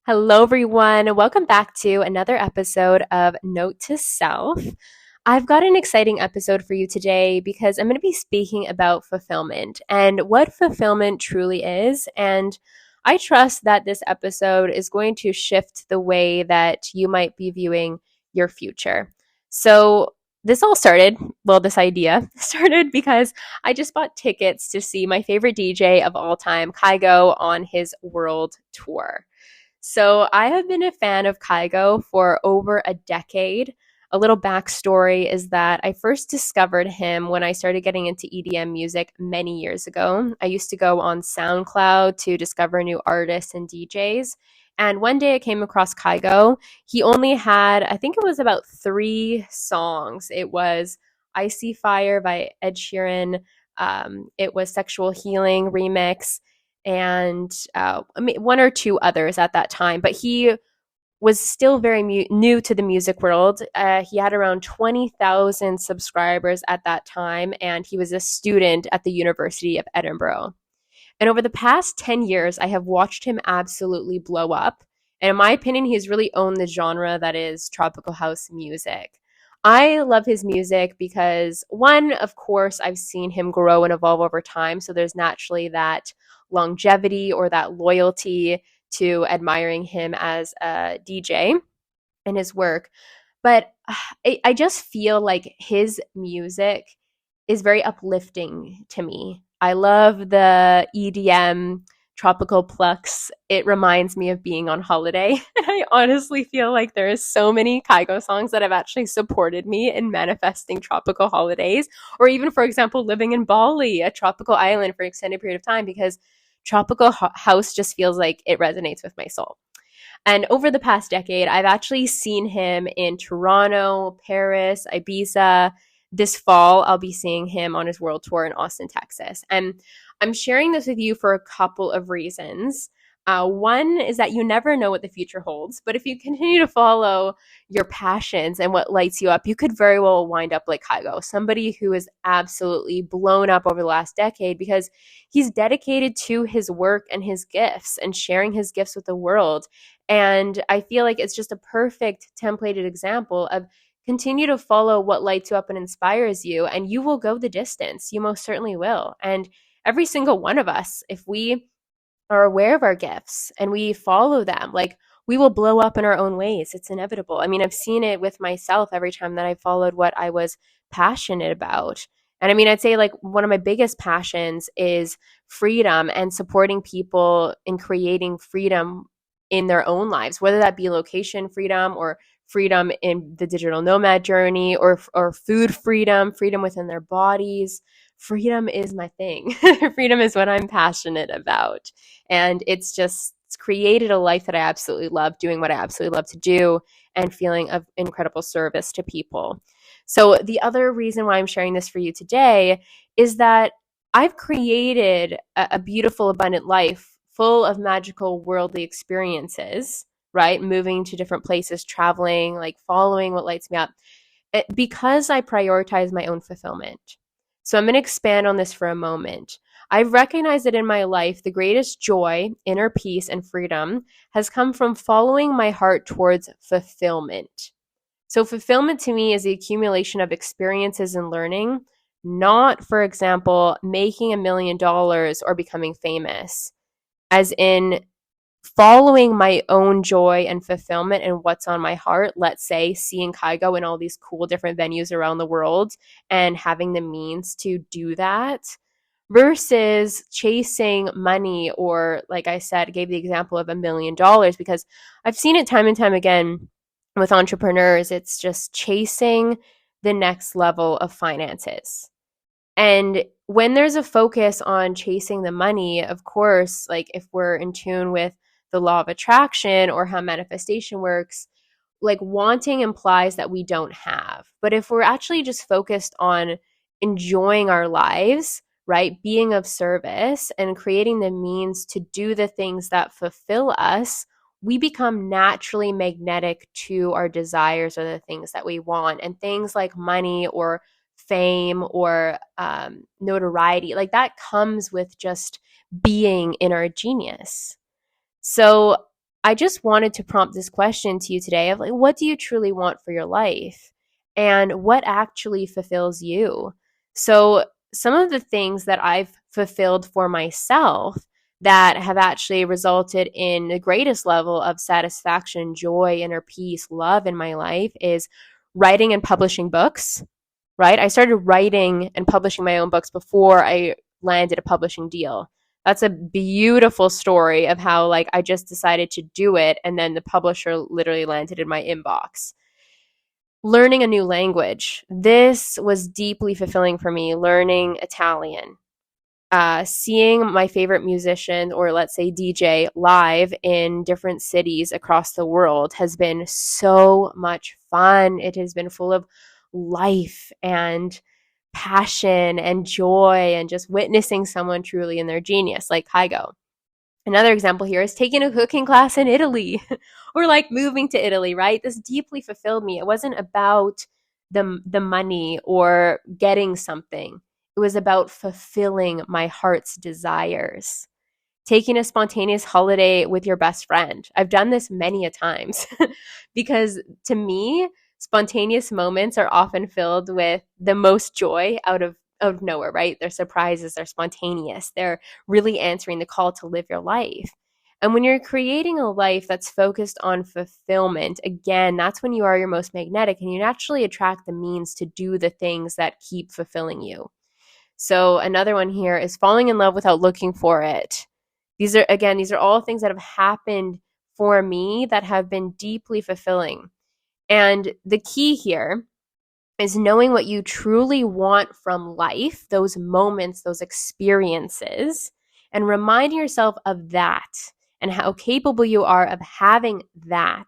Hello, everyone. Welcome back to another episode of Note to Self. I've got an exciting episode for you today because I'm going to be speaking about fulfillment and what fulfillment truly is. And I trust that this episode is going to shift the way that you might be viewing your future. So, this idea started because I just bought tickets to see my favorite DJ of all time, Kygo, on his world tour. So I have been a fan of Kygo for over a decade. A little backstory is that I first discovered him when I started getting into EDM music many years ago. I used to go on SoundCloud to discover new artists and DJs. And one day I came across Kygo. He only had, I think it was about three songs. It was Icy Fire by Ed Sheeran. It was Sexual Healing Remix and one or two others at that time. But he was still very new to the music world. He had around 20,000 subscribers at that time, and he was a student at the University of Edinburgh. And over the past 10 years, I have watched him absolutely blow up. And in my opinion, he's really owned the genre that is tropical house music. I love his music because, one, of course, I've seen him grow and evolve over time. So there's naturally that longevity or that loyalty to admiring him as a DJ and his work. But I just feel like his music is very uplifting to me. I love the EDM tropical plucks. It reminds me of being on holiday. And I honestly feel like there is so many Kygo songs that have actually supported me in manifesting tropical holidays, or even, for example, living in Bali, a tropical island for an extended period of time, because tropical house just feels like it resonates with my soul. And over the past decade, I've actually seen him in Toronto, Paris, Ibiza. This fall, I'll be seeing him on his world tour in Austin, Texas. And I'm sharing this with you for a couple of reasons. One is that you never know what the future holds, but if you continue to follow your passions and what lights you up, you could very well wind up like Kygo, somebody who is absolutely blown up over the last decade because he's dedicated to his work and his gifts and sharing his gifts with the world. And I feel like it's just a perfect templated example of continue to follow what lights you up and inspires you, and you will go the distance. You most certainly will. And every single one of us, if we are aware of our gifts and we follow them, like we will blow up in our own ways. It's inevitable. I mean, I've seen it with myself every time that I followed what I was passionate about. And I mean, I'd say like one of my biggest passions is freedom and supporting people in creating freedom in their own lives, whether that be location freedom or freedom in the digital nomad journey or food freedom, freedom within their bodies. Freedom is my thing. Freedom is what I'm passionate about. And it's created a life that I absolutely love, doing what I absolutely love to do, and feeling of incredible service to people. So, the other reason why I'm sharing this for you today is that I've created a beautiful, abundant life full of magical worldly experiences, right? Moving to different places, traveling, like following what lights me up, because I prioritize my own fulfillment. So I'm going to expand on this for a moment. I've recognized that in my life, the greatest joy, inner peace, and freedom has come from following my heart towards fulfillment. So, fulfillment to me is the accumulation of experiences and learning, not, for example, making $1 million or becoming famous, as in following my own joy and fulfillment and what's on my heart. Let's say seeing Kygo in all these cool different venues around the world and having the means to do that versus chasing money, or like I said, gave the example of $1 million, because I've seen it time and time again with entrepreneurs. It's just chasing the next level of finances. And when there's a focus on chasing the money, of course, like if we're in tune with the law of attraction or how manifestation works, like wanting implies that we don't have. But if we're actually just focused on enjoying our lives, right, being of service and creating the means to do the things that fulfill us, we become naturally magnetic to our desires or the things that we want. And things like money or fame or notoriety, like that comes with just being in our genius. So I just wanted to prompt this question to you today of like, what do you truly want for your life? And what actually fulfills you? So, some of the things that I've fulfilled for myself that have actually resulted in the greatest level of satisfaction, joy, inner peace, love in my life is writing and publishing books, right? I started writing and publishing my own books before I landed a publishing deal. That's a beautiful story of how like I just decided to do it and then the publisher literally landed in my inbox. Learning a new language. This was deeply fulfilling for me, learning Italian. Seeing my favorite musician or let's say DJ live in different cities across the world has been so much fun. It has been full of life and passion and joy and just witnessing someone truly in their genius, like Kygo. Another example here is taking a cooking class in Italy or like moving to Italy, right? This deeply fulfilled me. It wasn't about the money or getting something. It was about fulfilling my heart's desires. Taking a spontaneous holiday with your best friend. I've done this many a times because to me, spontaneous moments are often filled with the most joy out of nowhere, right? They're surprises, they're spontaneous, they're really answering the call to live your life. And when you're creating a life that's focused on fulfillment, again, that's when you are your most magnetic and you naturally attract the means to do the things that keep fulfilling you. So, another one here is falling in love without looking for it. These are all things that have happened for me that have been deeply fulfilling. And the key here is knowing what you truly want from life, those moments, those experiences, and reminding yourself of that and how capable you are of having that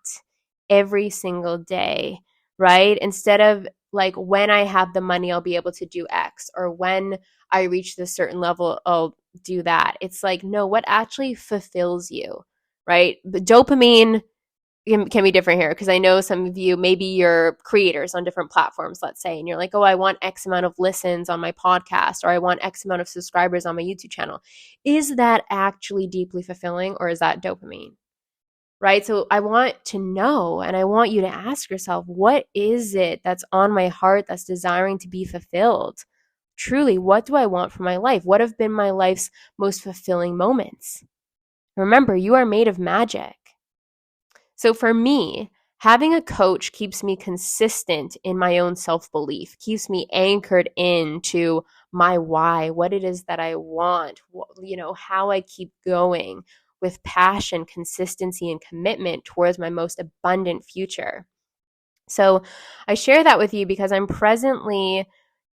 every single day, right? Instead of like, when I have the money, I'll be able to do X, or when I reach this certain level, I'll do that. It's like, no, what actually fulfills you, right? But dopamine can be different here because I know some of you, maybe you're creators on different platforms, let's say, and you're like, oh, I want X amount of listens on my podcast, or I want X amount of subscribers on my YouTube channel. Is that actually deeply fulfilling, or is that dopamine? Right? So I want to know, and I want you to ask yourself, what is it that's on my heart that's desiring to be fulfilled? Truly, what do I want for my life? What have been my life's most fulfilling moments? Remember, you are made of magic. So for me, having a coach keeps me consistent in my own self-belief, keeps me anchored into my why, what it is that I want, how I keep going with passion, consistency, and commitment towards my most abundant future. So I share that with you because I'm presently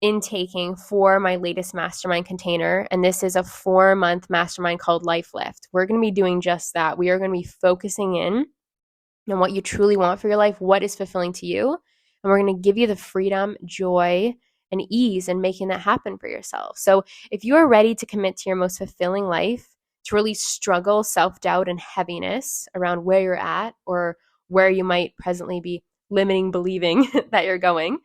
intaking for my latest mastermind container. And this is a 4-month mastermind called Life Lift. We're going to be doing just that. We are going to be focusing in and what you truly want for your life, what is fulfilling to you. And we're going to give you the freedom, joy, and ease in making that happen for yourself. So if you are ready to commit to your most fulfilling life, to really struggle self-doubt and heaviness around where you're at or where you might presently be limiting believing that you're going,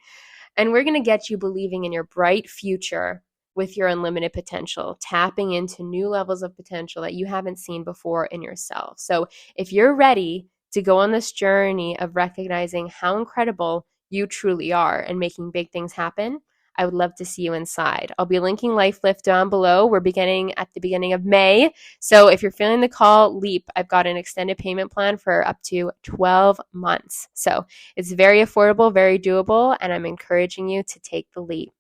and we're going to get you believing in your bright future with your unlimited potential, tapping into new levels of potential that you haven't seen before in yourself. So if you're ready to go on this journey of recognizing how incredible you truly are and making big things happen, I would love to see you inside. I'll be linking Life Lift down below. We're beginning at the beginning of May. So if you're feeling the call, leap. I've got an extended payment plan for up to 12 months. So it's very affordable, very doable, and I'm encouraging you to take the leap.